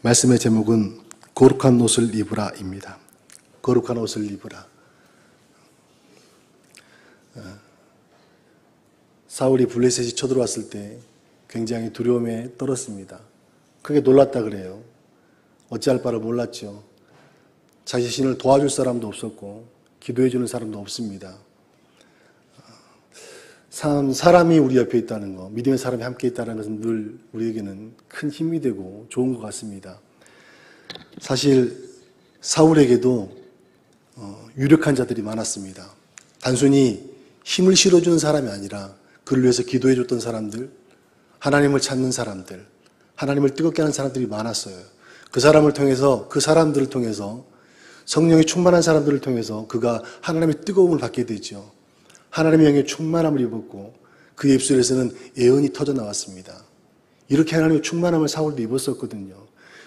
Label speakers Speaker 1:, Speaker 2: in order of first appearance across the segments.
Speaker 1: 말씀의 제목은 거룩한 옷을 입으라입니다. 거룩한 옷을 입으라. 사울이 블레셋이 쳐들어왔을 때 굉장히 두려움에 떨었습니다. 크게 놀랐다 그래요. 어찌할 바를 몰랐죠. 자기 자신을 도와줄 사람도 없었고 기도해 주는 사람도 없습니다. 사람이 우리 옆에 있다는 것, 믿음의 사람이 함께 있다는 것은 늘 우리에게는 큰 힘이 되고 좋은 것 같습니다. 사실 사울에게도 유력한 자들이 많았습니다. 단순히 힘을 실어주는 사람이 아니라 그를 위해서 기도해 줬던 사람들, 하나님을 찾는 사람들, 하나님을 뜨겁게 하는 사람들이 많았어요. 그 사람들을 통해서 성령이 충만한 사람들을 통해서 그가 하나님의 뜨거움을 받게 되죠. 하나님의 영의 충만함을 입었고 그 입술에서는 예언이 터져 나왔습니다. 이렇게 하나님의 충만함을 사울도 입었었거든요.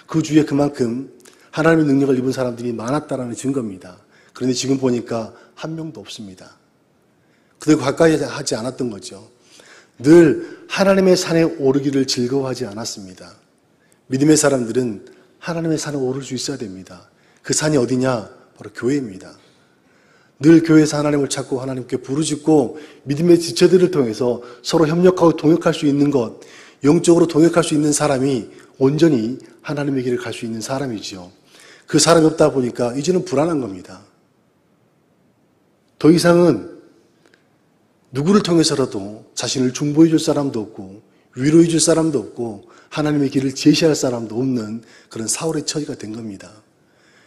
Speaker 1: 그 주위에 그만큼 하나님의 능력을 입은 사람들이 많았다라는 증거입니다. 그런데 지금 보니까 한 명도 없습니다. 그들과 가까이 하지 않았던 거죠. 늘 하나님의 산에 오르기를 즐거워하지 않았습니다. 믿음의 사람들은 하나님의 산에 오를 수 있어야 됩니다. 그 산이 어디냐? 바로 교회입니다. 늘 교회에서 하나님을 찾고 하나님께 부르짖고 믿음의 지체들을 통해서 서로 협력하고 동역할 수 있는 것, 영적으로 동역할 수 있는 사람이 온전히 하나님의 길을 갈 수 있는 사람이지요. 그 사람이 없다 보니까 이제는 불안한 겁니다. 더 이상은 누구를 통해서라도 자신을 중보해 줄 사람도 없고 위로해 줄 사람도 없고 하나님의 길을 제시할 사람도 없는 그런 사울의 처지가 된 겁니다.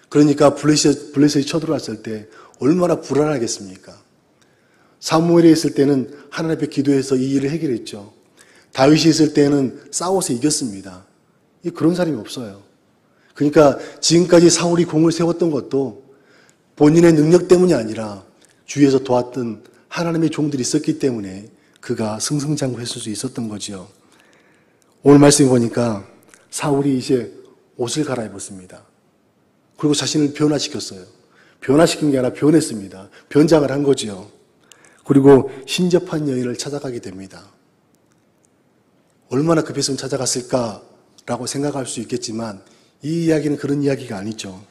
Speaker 1: 그러니까 블레셋이 쳐들어왔을 때 얼마나 불안하겠습니까? 사무엘이 있을 때는 하나님 앞에 기도해서 이 일을 해결했죠. 다윗이 있을 때는 싸워서 이겼습니다. 그런 사람이 없어요. 그러니까 지금까지 사울이 공을 세웠던 것도 본인의 능력 때문이 아니라 주위에서 도왔던 하나님의 종들이 있었기 때문에 그가 승승장구했을 수 있었던 거지요. 오늘 말씀에 보니까 사울이 이제 옷을 갈아입었습니다. 그리고 자신을 변화시켰어요. 변화시킨 게 아니라 변했습니다. 변장을 한 거지요. 그리고 신접한 여인을 찾아가게 됩니다. 얼마나 급했으면 찾아갔을까라고 생각할 수 있겠지만 이 이야기는 그런 이야기가 아니죠.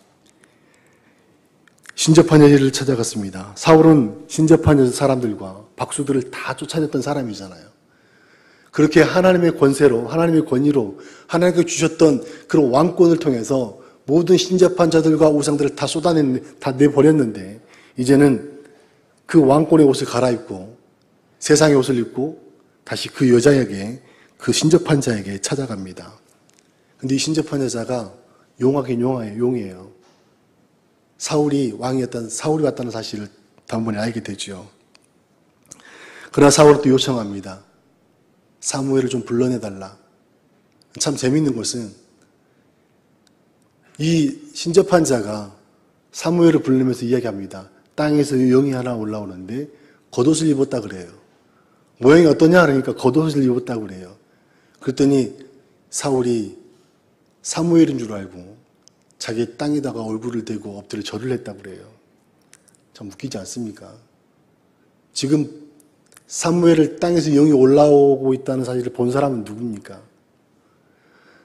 Speaker 1: 신접한 여인을 찾아갔습니다. 사울은 신접한 사람들과 박수들을 다 쫓아냈던 사람이잖아요. 그렇게 하나님의 권세로, 하나님의 권위로 하나님께 주셨던 그런 왕권을 통해서 모든 신접한 자들과 우상들을 다 내버렸는데 이제는 그 왕권의 옷을 갈아입고 세상의 옷을 입고 다시 그 여자에게, 그 신접한 자에게 찾아갑니다. 근데 이 신접한 여자가 용하긴 용이에요. 사울이 왔다는 사실을 다음번에 알게 되죠. 그러나 사울은 또 요청합니다. 사무엘을 좀 불러내달라. 참 재밌는 것은 이 신접한 자가 사무엘을 부르면서 이야기합니다. 땅에서 영이 하나 올라오는데 겉옷을 입었다 그래요. 모양이 어떠냐 그러니까 겉옷을 입었다 그래요. 그랬더니 사울이 사무엘인 줄 알고 자기 땅에다가 얼굴을 대고 엎드려 절을 했다 그래요. 참 웃기지 않습니까? 지금 사무엘을 땅에서 영이 올라오고 있다는 사실을 본 사람은 누굽니까?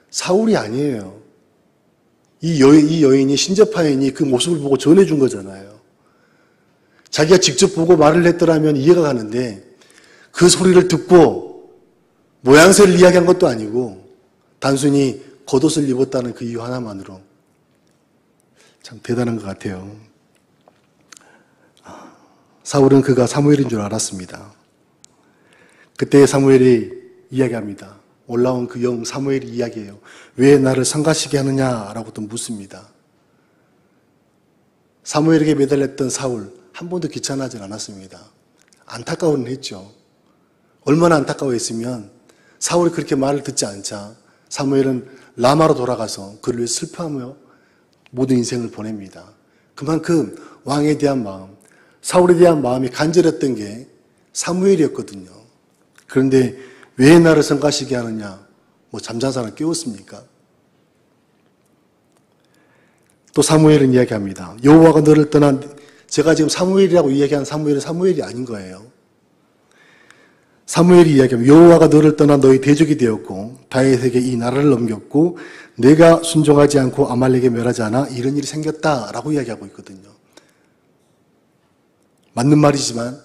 Speaker 1: 사울이 아니에요. 이 여인이, 신접한 여인이 그 모습을 보고 전해준 거잖아요. 자기가 직접 보고 말을 했더라면 이해가 가는데 그 소리를 듣고 모양새를 이야기한 것도 아니고 단순히 겉옷을 입었다는 그 이유 하나만으로 참 대단한 것 같아요. 사울은 그가 사무엘인 줄 알았습니다. 그때 사무엘이 이야기합니다. 올라온 그 영 사무엘이 이야기해요. 왜 나를 성가시게 하느냐라고 또 묻습니다. 사무엘에게 매달렸던 사울 한 번도 귀찮아하진 않았습니다. 안타까워는 했죠. 얼마나 안타까워했으면 사울이 그렇게 말을 듣지 않자 사무엘은 라마로 돌아가서 그를 위해 슬퍼하며 모든 인생을 보냅니다. 그만큼 왕에 대한 마음, 사울에 대한 마음이 간절했던 게 사무엘이었거든요. 그런데 왜 나를 성가시게 하느냐? 잠잔 사람 깨웠습니까? 또 사무엘은 이야기합니다. 여호와가 너를 떠난, 제가 지금 사무엘이라고 이야기한 사무엘은 사무엘이 아닌 거예요. 사무엘이 이야기하면 여호와가 너를 떠나 너희 대적이 되었고 다윗에게 이 나라를 넘겼고 내가 순종하지 않고 아말렉에 멸하지 않아 이런 일이 생겼다라고 이야기하고 있거든요. 맞는 말이지만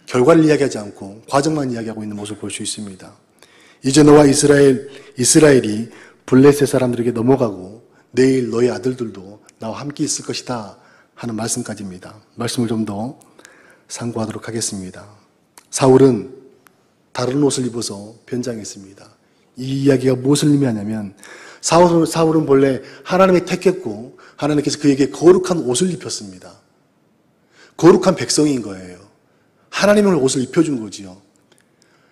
Speaker 1: 결과를 이야기하지 않고 과정만 이야기하고 있는 모습을 볼 수 있습니다. 이제 너와 이스라엘이 블레셋 사람들에게 넘어가고 내일 너희 아들들도 나와 함께 있을 것이다 하는 말씀까지입니다. 말씀을 좀 더 상고하도록 하겠습니다. 사울은 다른 옷을 입어서 변장했습니다. 이 이야기가 무엇을 의미하냐면 사울은 본래 하나님이 택했고 하나님께서 그에게 거룩한 옷을 입혔습니다. 거룩한 백성인 거예요. 하나님의 옷을 입혀준 거지요.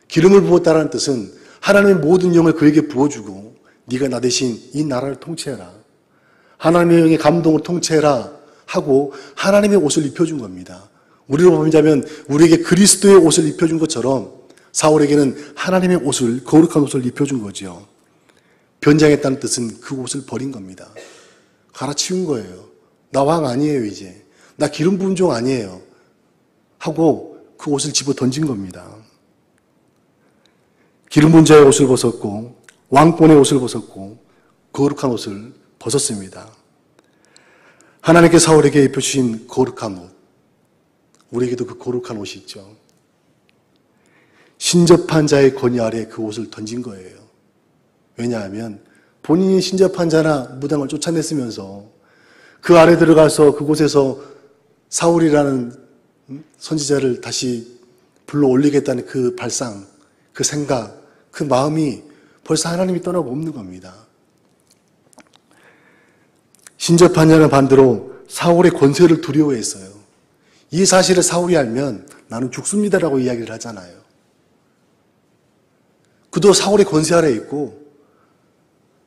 Speaker 1: 기름을 부었다는 뜻은 하나님의 모든 영을 그에게 부어주고 네가 나 대신 이 나라를 통치해라. 하나님의 영의 감동을 통치해라 하고 하나님의 옷을 입혀준 겁니다. 우리로 보자면 우리에게 그리스도의 옷을 입혀준 것처럼 사울에게는 하나님의 옷을, 거룩한 옷을 입혀준 거지요. 변장했다는 뜻은 그 옷을 버린 겁니다. 갈아치운 거예요. 나 왕 아니에요 이제. 나 기름 부은 종 아니에요. 하고 그 옷을 집어 던진 겁니다. 기름 부은 자의 옷을 벗었고 왕권의 옷을 벗었고 거룩한 옷을 벗었습니다. 하나님께 사울에게 입혀주신 거룩한 옷, 우리에게도 그 거룩한 옷이 있죠. 신접한 자의 권위 아래 그 옷을 던진 거예요. 왜냐하면 본인이 신접한 자나 무당을 쫓아냈으면서 그 안에 들어가서 그곳에서 사울이라는 선지자를 다시 불러 올리겠다는 그 발상, 그 생각, 그 마음이 벌써 하나님이 떠나고 없는 겁니다. 신접한 자는 반대로 사울의 권세를 두려워했어요. 이 사실을 사울이 알면 나는 죽습니다라고 이야기를 하잖아요. 그도 사울의 권세 아래에 있고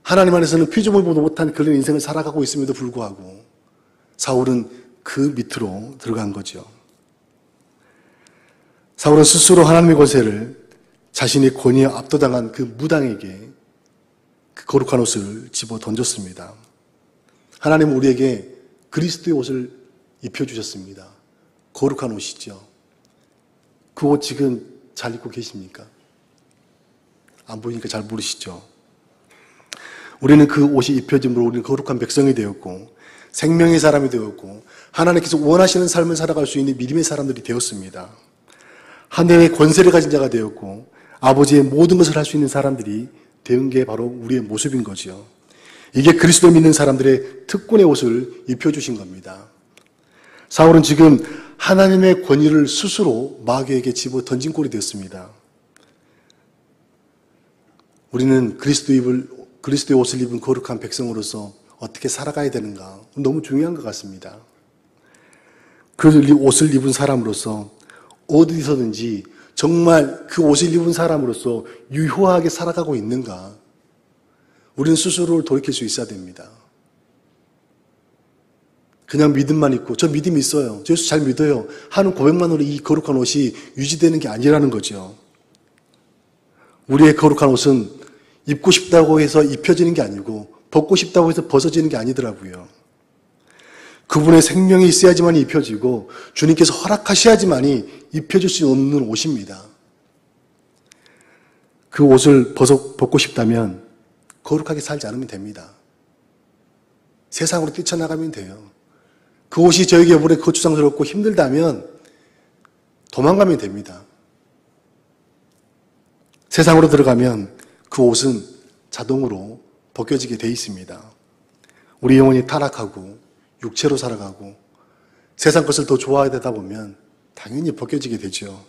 Speaker 1: 하나님 안에서는 피조물보다 못한 그런 인생을 살아가고 있음에도 불구하고 사울은 그 밑으로 들어간 거죠. 사울은 스스로 하나님의 권세를 자신의 권위에 압도당한 그 무당에게 그 거룩한 옷을 집어 던졌습니다. 하나님은 우리에게 그리스도의 옷을 입혀주셨습니다. 거룩한 옷이죠. 그 옷 지금 잘 입고 계십니까? 안 보이니까 잘 모르시죠? 우리는 그 옷이 입혀짐으로 우리는 거룩한 백성이 되었고 생명의 사람이 되었고 하나님께서 원하시는 삶을 살아갈 수 있는 믿음의 사람들이 되었습니다. 하나님의 권세를 가진 자가 되었고 아버지의 모든 것을 할 수 있는 사람들이 되는 게 바로 우리의 모습인 거지요. 이게 그리스도 믿는 사람들의 특권의 옷을 입혀주신 겁니다. 사울은 지금 하나님의 권위를 스스로 마귀에게 집어 던진 꼴이 되었습니다. 우리는 그리스도의 옷을 입은 거룩한 백성으로서 어떻게 살아가야 되는가 너무 중요한 것 같습니다. 그 옷을 입은 사람으로서 어디서든지 정말 그 옷을 입은 사람으로서 유효하게 살아가고 있는가 우리는 스스로를 돌이킬 수 있어야 됩니다. 그냥 믿음만 있고 저 믿음이 있어요. 저 예수 잘 믿어요. 하는 고백만으로 이 거룩한 옷이 유지되는 게 아니라는 거죠. 우리의 거룩한 옷은 입고 싶다고 해서 입혀지는 게 아니고 벗고 싶다고 해서 벗어지는 게 아니더라고요. 그분의 생명이 있어야지만 입혀지고 주님께서 허락하셔야지만이 입혀질 수 없는 옷입니다. 그 옷을 벗고 싶다면 거룩하게 살지 않으면 됩니다. 세상으로 뛰쳐나가면 돼요. 그 옷이 저에게 오래 거추장스럽고 힘들다면 도망가면 됩니다. 세상으로 들어가면 그 옷은 자동으로 벗겨지게 돼 있습니다. 우리 영혼이 타락하고 육체로 살아가고 세상 것을 더 좋아하다 보면 당연히 벗겨지게 되죠.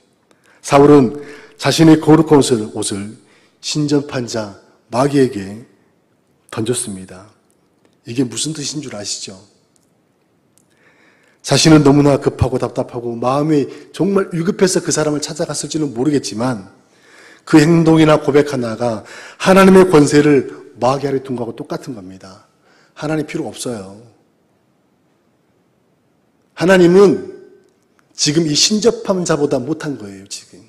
Speaker 1: 사울은 자신의 거룩한 옷을 신접한 자 마귀에게 던졌습니다. 이게 무슨 뜻인 줄 아시죠? 자신은 너무나 급하고 답답하고 마음이 정말 위급해서 그 사람을 찾아갔을지는 모르겠지만 그 행동이나 고백 하나가 하나님의 권세를 마귀 아래 둔 거하고 똑같은 겁니다. 하나님 필요 없어요. 하나님은 지금 이 신접한 자보다 못한 거예요, 지금.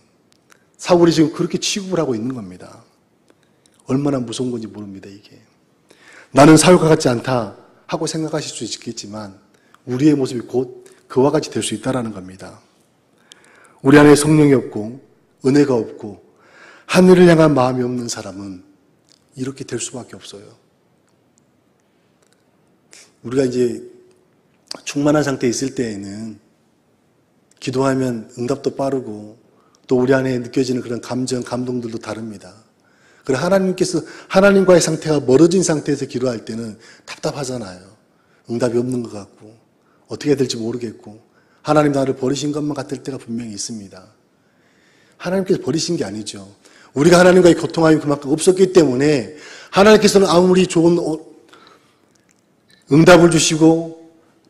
Speaker 1: 사울이 지금 그렇게 취급을 하고 있는 겁니다. 얼마나 무서운 건지 모릅니다, 이게. 나는 사울과 같지 않다 하고 생각하실 수 있겠지만 우리의 모습이 곧 그와 같이 될 수 있다는 겁니다. 우리 안에 성령이 없고 은혜가 없고 하늘을 향한 마음이 없는 사람은 이렇게 될 수밖에 없어요. 우리가 이제 충만한 상태에 있을 때에는 기도하면 응답도 빠르고 또 우리 안에 느껴지는 그런 감정, 감동들도 다릅니다. 그리고 하나님께서 하나님과의 상태가 멀어진 상태에서 기도할 때는 답답하잖아요. 응답이 없는 것 같고 어떻게 해야 될지 모르겠고 하나님 나를 버리신 것만 같을 때가 분명히 있습니다. 하나님께서 버리신 게 아니죠. 우리가 하나님과의 교통함이 그만큼 없었기 때문에 하나님께서는 아무리 좋은 응답을 주시고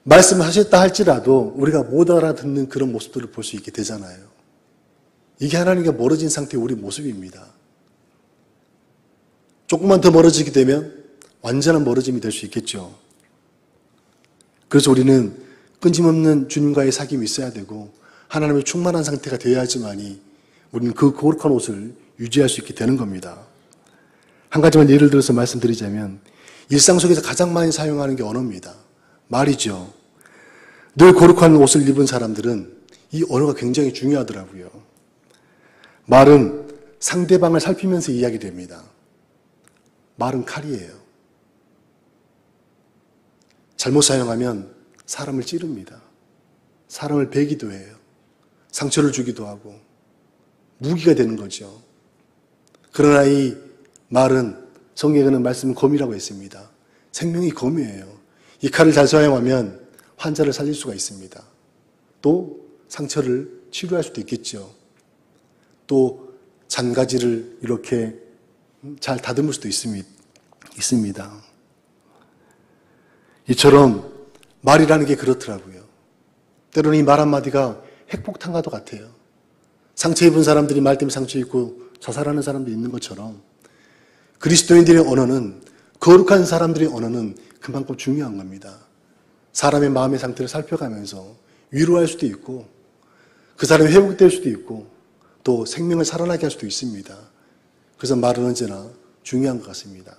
Speaker 1: 말씀을 하셨다 할지라도 우리가 못 알아듣는 그런 모습들을 볼 수 있게 되잖아요. 이게 하나님과 멀어진 상태의 우리 모습입니다. 조금만 더 멀어지게 되면 완전한 멀어짐이 될 수 있겠죠. 그래서 우리는 끊임없는 주님과의 사귐이 있어야 되고 하나님의 충만한 상태가 되어야지만이 우리는 그 거룩한 옷을 유지할 수 있게 되는 겁니다. 한 가지만 예를 들어서 말씀드리자면 일상 속에서 가장 많이 사용하는 게 언어입니다. 말이죠. 늘 거룩한 옷을 입은 사람들은 이 언어가 굉장히 중요하더라고요. 말은 상대방을 살피면서 이야기됩니다. 말은 칼이에요. 잘못 사용하면 사람을 찌릅니다. 사람을 베기도 해요. 상처를 주기도 하고 무기가 되는 거죠. 그러나 이 말은 성경에는 말씀은 검이라고 했습니다. 생명이 검이에요. 이 칼을 잘 사용하면 환자를 살릴 수가 있습니다. 또 상처를 치료할 수도 있겠죠. 또 잔가지를 이렇게 잘 다듬을 수도 있습니다. 이처럼 말이라는 게 그렇더라고요. 때로는 이 말 한마디가 핵폭탄과도 같아요. 상처 입은 사람들이 말 때문에 상처 입고 자살하는 사람들이 있는 것처럼 그리스도인들의 언어는, 거룩한 사람들의 언어는 그만큼 중요한 겁니다. 사람의 마음의 상태를 살펴가면서 위로할 수도 있고 그 사람이 회복될 수도 있고 또 생명을 살아나게 할 수도 있습니다. 그래서 말은 언제나 중요한 것 같습니다.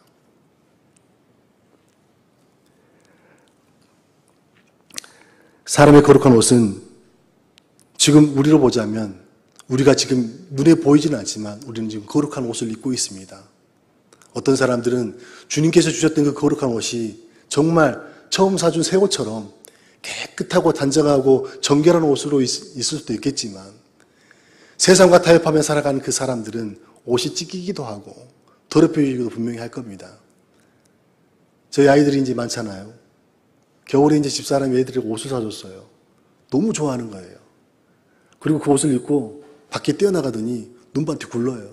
Speaker 1: 사람의 거룩한 옷은 지금 우리로 보자면 우리가 지금 눈에 보이지는 않지만 우리는 지금 거룩한 옷을 입고 있습니다. 어떤 사람들은 주님께서 주셨던 그 거룩한 옷이 정말 처음 사준 새 옷처럼 깨끗하고 단정하고 정결한 옷으로 있을 수도 있겠지만 세상과 타협하며 살아가는 그 사람들은 옷이 찢기기도 하고 더럽혀지기도 분명히 할 겁니다. 저희 아이들이 이제 많잖아요. 겨울에 이제 집사람이 애들에게 옷을 사줬어요. 너무 좋아하는 거예요. 그리고 그 옷을 입고 밖에 뛰어나가더니 눈밭이 굴러요.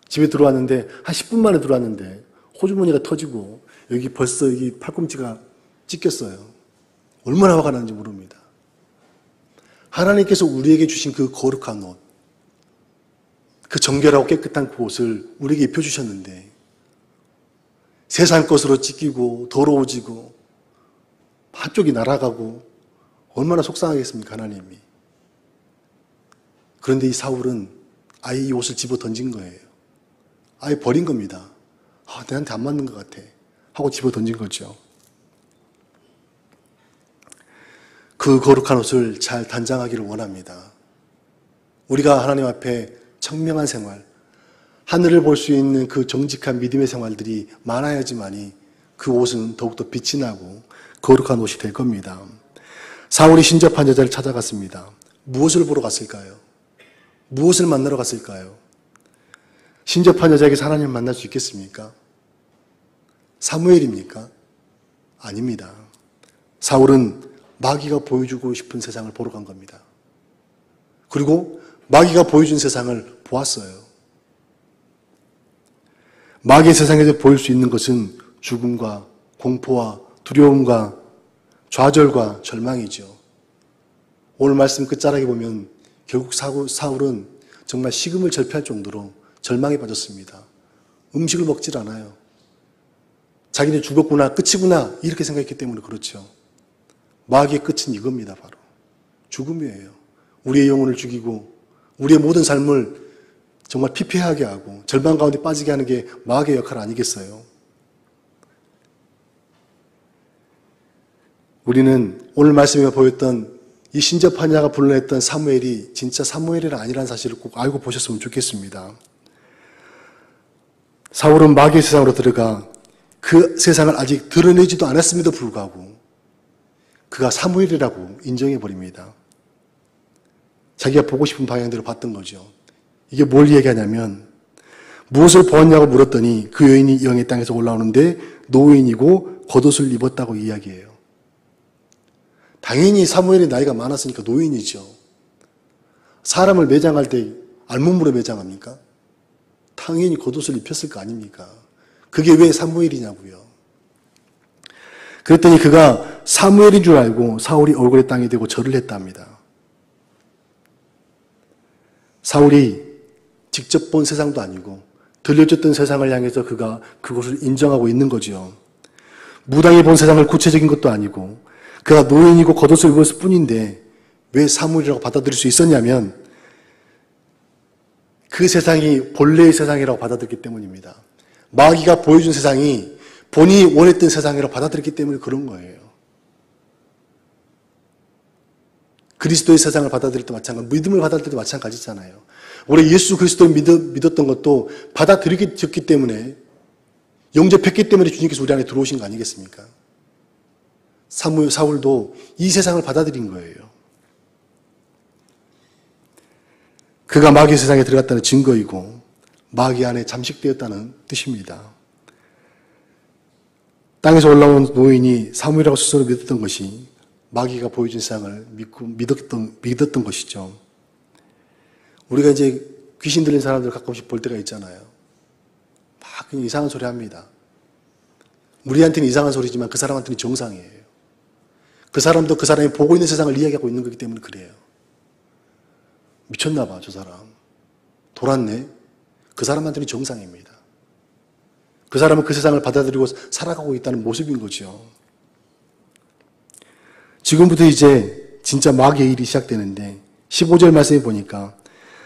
Speaker 1: 집에 들어왔는데 한 10분 만에 들어왔는데 호주머니가 터지고 여기 벌써 여기 팔꿈치가 찢겼어요. 얼마나 화가 나는지 모릅니다. 하나님께서 우리에게 주신 그 거룩한 옷, 그 정결하고 깨끗한 그 옷을 우리에게 입혀주셨는데 세상 것으로 찢기고 더러워지고 한쪽이 날아가고 얼마나 속상하겠습니까, 하나님이. 그런데 이 사울은 아예 이 옷을 집어 던진 거예요. 아예 버린 겁니다. 내한테 안 맞는 것 같아 하고 집어 던진 거죠. 그 거룩한 옷을 잘 단장하기를 원합니다. 우리가 하나님 앞에 청명한 생활, 하늘을 볼 수 있는 그 정직한 믿음의 생활들이 많아야지만이 그 옷은 더욱더 빛이 나고 거룩한 옷이 될 겁니다. 사울이 신접한 여자를 찾아갔습니다. 무엇을 보러 갔을까요? 무엇을 만나러 갔을까요? 신접한 여자에게서 하나님을 만날 수 있겠습니까? 사무엘입니까? 아닙니다. 사울은 마귀가 보여주고 싶은 세상을 보러 간 겁니다. 그리고 마귀가 보여준 세상을 보았어요. 마귀의 세상에서 보일 수 있는 것은 죽음과 공포와 두려움과 좌절과 절망이죠. 오늘 말씀 끝자락에 보면 결국 사울은 정말 식음을 절피할 정도로 절망에 빠졌습니다. 음식을 먹질 않아요. 자기는 죽었구나, 끝이구나 이렇게 생각했기 때문에 그렇죠. 마귀의 끝은 이겁니다. 바로 죽음이에요. 우리의 영혼을 죽이고 우리의 모든 삶을 정말 피폐하게 하고 절망 가운데 빠지게 하는 게 마귀의 역할 아니겠어요? 우리는 오늘 말씀에 보였던 이 신접하냐가 불러냈던 사무엘이 진짜 사무엘이 아니라는 사실을 꼭 알고 보셨으면 좋겠습니다. 사울은 마귀의 세상으로 들어가 그 세상을 아직 드러내지도 않았음에도 불구하고 그가 사무엘이라고 인정해버립니다. 자기가 보고 싶은 방향대로 봤던 거죠. 이게 뭘 얘기하냐면 무엇을 보았냐고 물었더니 그 여인이 영의 땅에서 올라오는데 노인이고 겉옷을 입었다고 이야기해요. 당연히 사무엘이 나이가 많았으니까 노인이죠. 사람을 매장할 때 알몸으로 매장합니까? 당연히 겉옷을 입혔을 거 아닙니까? 그게 왜 사무엘이냐고요. 그랬더니 그가 사무엘인 줄 알고 사울이 얼굴에 땅이 대고 절을 했답니다. 사울이 직접 본 세상도 아니고 들려줬던 세상을 향해서 그가 그것을 인정하고 있는 거죠. 무당이 본 세상을 구체적인 것도 아니고 그가 노인이고 겉옷을 입었을 뿐인데 왜 사무엘이라고 받아들일 수 있었냐면 그 세상이 본래의 세상이라고 받아들였기 때문입니다. 마귀가 보여준 세상이 본인이 원했던 세상이라고 받아들였기 때문에 그런 거예요. 그리스도의 세상을 받아들일 때 마찬가지, 믿음을 받아들일 때 마찬가지잖아요. 우리 예수 그리스도를 믿었던 것도 받아들였기 때문에 영접했기 때문에 주님께서 우리 안에 들어오신 거 아니겠습니까? 사울도 이 세상을 받아들인 거예요. 그가 마귀 세상에 들어갔다는 증거이고 마귀 안에 잠식되었다는 뜻입니다. 땅에서 올라온 노인이 사무엘이라고 스스로 믿었던 것이 마귀가 보여준 세상을 믿었던 것이죠. 우리가 이제 귀신 들린 사람들 가끔씩 볼 때가 있잖아요. 막 그냥 이상한 소리 합니다. 우리한테는 이상한 소리지만 그 사람한테는 정상이에요. 그 사람도 그 사람이 보고 있는 세상을 이야기하고 있는 거기 때문에 그래요. 미쳤나 봐, 저 사람. 돌았네. 그 사람한테는 정상입니다. 그 사람은 그 세상을 받아들이고 살아가고 있다는 모습인 거죠. 지금부터 이제 진짜 마귀의 일이 시작되는데 15절 말씀에 보니까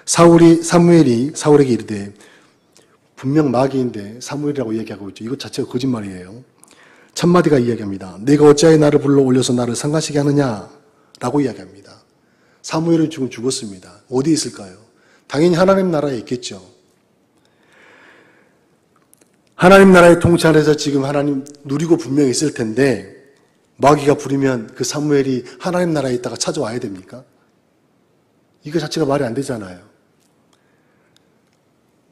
Speaker 1: 사무엘이 사울에게 이르되 분명 마귀인데 사무엘이라고 이야기하고 있죠. 이것 자체가 거짓말이에요. 첫마디가 이야기합니다. 내가 어찌하여 나를 불러 올려서 나를 상가시게 하느냐? 라고 이야기합니다. 사무엘은 지금 죽었습니다. 어디에 있을까요? 당연히 하나님 나라에 있겠죠. 하나님 나라의 통치 안에서 지금 하나님 누리고 분명히 있을 텐데 마귀가 부리면 그 사무엘이 하나님 나라에 있다가 찾아와야 됩니까? 이거 자체가 말이 안 되잖아요.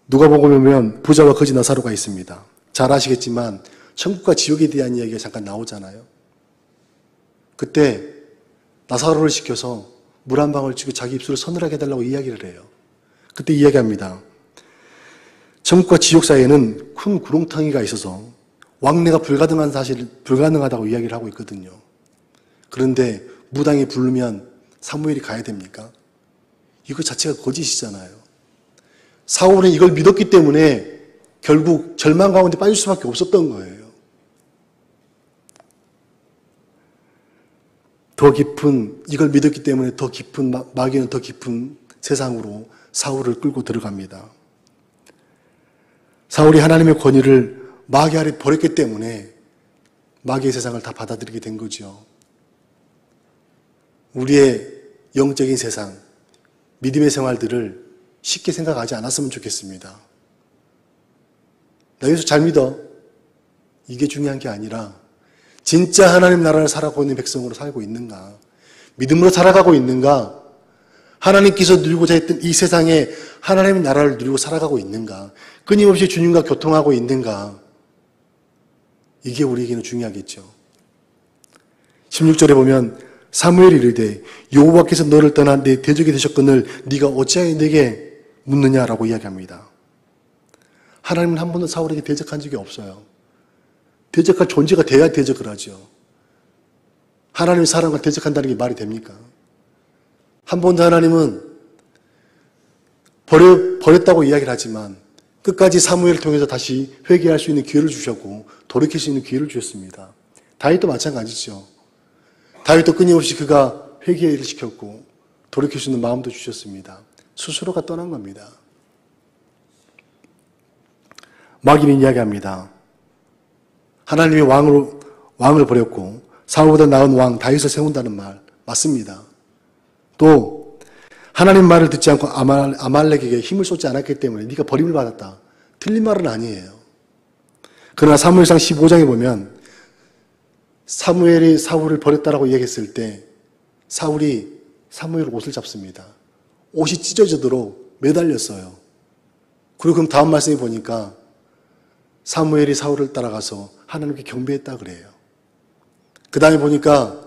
Speaker 1: 누가복음에 보면 부자와 거지 나사로가 있습니다. 잘 아시겠지만 천국과 지옥에 대한 이야기가 잠깐 나오잖아요. 그때 나사로를 시켜서 물 한 방울 치고 자기 입술을 서늘하게 해달라고 이야기를 해요. 그때 이야기합니다. 천국과 지옥 사이에는 큰 구렁텅이가 있어서 왕래가 불가능하다고 이야기를 하고 있거든요. 그런데 무당이 부르면 사무엘이 가야 됩니까? 이거 자체가 거짓이잖아요. 사울은 이걸 믿었기 때문에 결국 절망 가운데 빠질 수밖에 없었던 거예요. 이걸 믿었기 때문에 마귀는 더 깊은 세상으로 사울을 끌고 들어갑니다. 사울이 하나님의 권위를 마귀 아래 버렸기 때문에 마귀의 세상을 다 받아들이게 된 거죠. 우리의 영적인 세상, 믿음의 생활들을 쉽게 생각하지 않았으면 좋겠습니다. 나 예수 잘 믿어. 이게 중요한 게 아니라 진짜 하나님 나라를 살아가고 있는 백성으로 살고 있는가? 믿음으로 살아가고 있는가? 하나님께서 누리고자 했던 이 세상에 하나님의 나라를 누리고 살아가고 있는가? 끊임없이 주님과 교통하고 있는가? 이게 우리에게는 중요하겠죠. 16절에 보면 사무엘이 이르되 여호와께서 너를 떠나 내 대적이 되셨거늘 네가 어찌하여 내게 묻느냐라고 이야기합니다. 하나님은 한 번도 사울에게 대적한 적이 없어요. 대적할 존재가 돼야 대적을 하죠. 하나님의 사람과 대적한다는 게 말이 됩니까? 한 번도 하나님은 버렸다고 이야기를 하지만 끝까지 사무엘을 통해서 다시 회개할 수 있는 기회를 주셨고 돌이킬 수 있는 기회를 주셨습니다. 다윗도 마찬가지죠. 다윗도 끊임없이 그가 회개를 시켰고 돌이킬 수 있는 마음도 주셨습니다. 스스로가 떠난 겁니다. 마귀는 이야기합니다. 하나님이 왕을 버렸고 사울보다 나은 왕 다윗을 세운다는 말 맞습니다. 또 하나님 말을 듣지 않고 아말렉에게 힘을 쏟지 않았기 때문에 네가 버림을 받았다. 틀린 말은 아니에요. 그러나 사무엘상 15장에 보면 사무엘이 사울을 버렸다라고 얘기했을 때 사울이 사무엘 옷을 잡습니다. 옷이 찢어지도록 매달렸어요. 그리고 그럼 다음 말씀에 보니까 사무엘이 사울을 따라가서 하나님께 경배했다 그래요. 그 다음에 보니까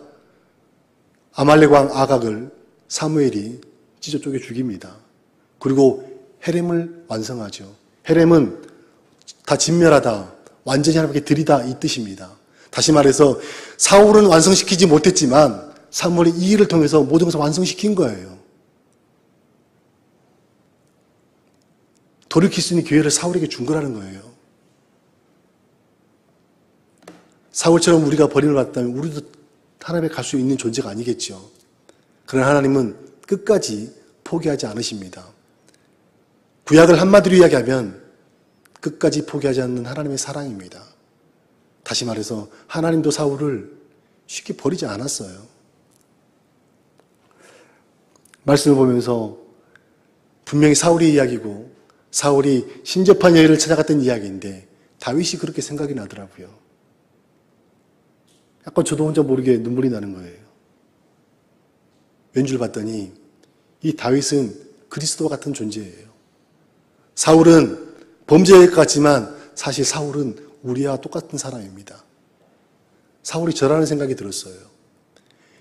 Speaker 1: 아말렉 왕 아각을 사무엘이 찢어 쪼개 죽입니다. 그리고 헤렘을 완성하죠. 헤렘은 다 진멸하다, 완전히 하나님께 드리다 이 뜻입니다. 다시 말해서 사울은 완성시키지 못했지만 사무엘이 이 일을 통해서 모든 것을 완성시킨 거예요. 돌이킬 수 있는 기회를 사울에게 준 거라는 거예요. 사울처럼 우리가 버림을 받았다면 우리도 하나님에 갈 수 있는 존재가 아니겠죠. 그러나 하나님은 끝까지 포기하지 않으십니다. 구약을 한마디로 이야기하면 끝까지 포기하지 않는 하나님의 사랑입니다. 다시 말해서 하나님도 사울을 쉽게 버리지 않았어요. 말씀을 보면서 분명히 사울의 이야기고 사울이 신접한 여인을 찾아갔던 이야기인데 다윗이 그렇게 생각이 나더라고요. 약간 저도 혼자 모르게 눈물이 나는 거예요. 왠 줄 봤더니 이 다윗은 그리스도와 같은 존재예요. 사울은 범죄일 것 같지만 사실 사울은 우리와 똑같은 사람입니다. 사울이 저라는 생각이 들었어요.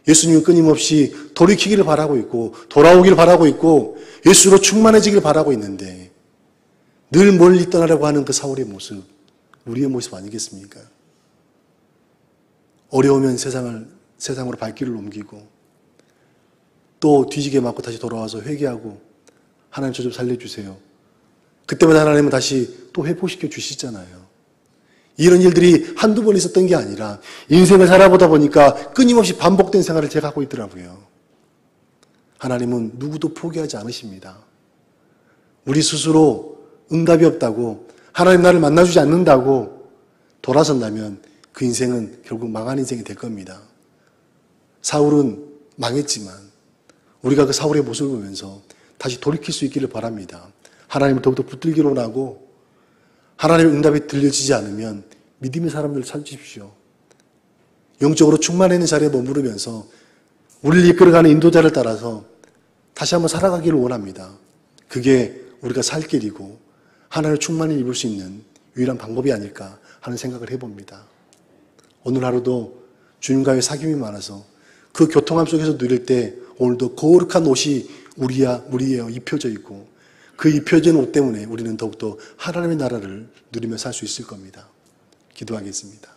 Speaker 1: 예수님은 끊임없이 돌이키기를 바라고 있고 돌아오기를 바라고 있고 예수로 충만해지기를 바라고 있는데 늘 멀리 떠나려고 하는 그 사울의 모습, 우리의 모습 아니겠습니까? 어려우면 세상으로 발길을 옮기고 또 뒤지게 맞고 다시 돌아와서 회개하고 하나님 저 좀 살려주세요. 그때마다 하나님은 다시 또 회복시켜 주시잖아요. 이런 일들이 한두 번 있었던 게 아니라 인생을 살아보다 보니까 끊임없이 반복된 생활을 제가 하고 있더라고요. 하나님은 누구도 포기하지 않으십니다. 우리 스스로 응답이 없다고 하나님 나를 만나주지 않는다고 돌아선다면 그 인생은 결국 망한 인생이 될 겁니다. 사울은 망했지만 우리가 그 사울의 모습을 보면서 다시 돌이킬 수 있기를 바랍니다. 하나님을 더욱더 붙들기로 하고 하나님의 응답이 들려지지 않으면 믿음의 사람들을 찾으십시오. 영적으로 충만해 있는 자리에 머무르면서 우리를 이끌어가는 인도자를 따라서 다시 한번 살아가기를 원합니다. 그게 우리가 살 길이고 하나님의 충만을 입을 수 있는 유일한 방법이 아닐까 하는 생각을 해봅니다. 오늘 하루도 주님과의 사귐이 많아서 그 교통함 속에서 누릴 때 오늘도 거룩한 옷이 우리에 입혀져 있고 그 입혀진 옷 때문에 우리는 더욱더 하나님의 나라를 누리며 살 수 있을 겁니다. 기도하겠습니다.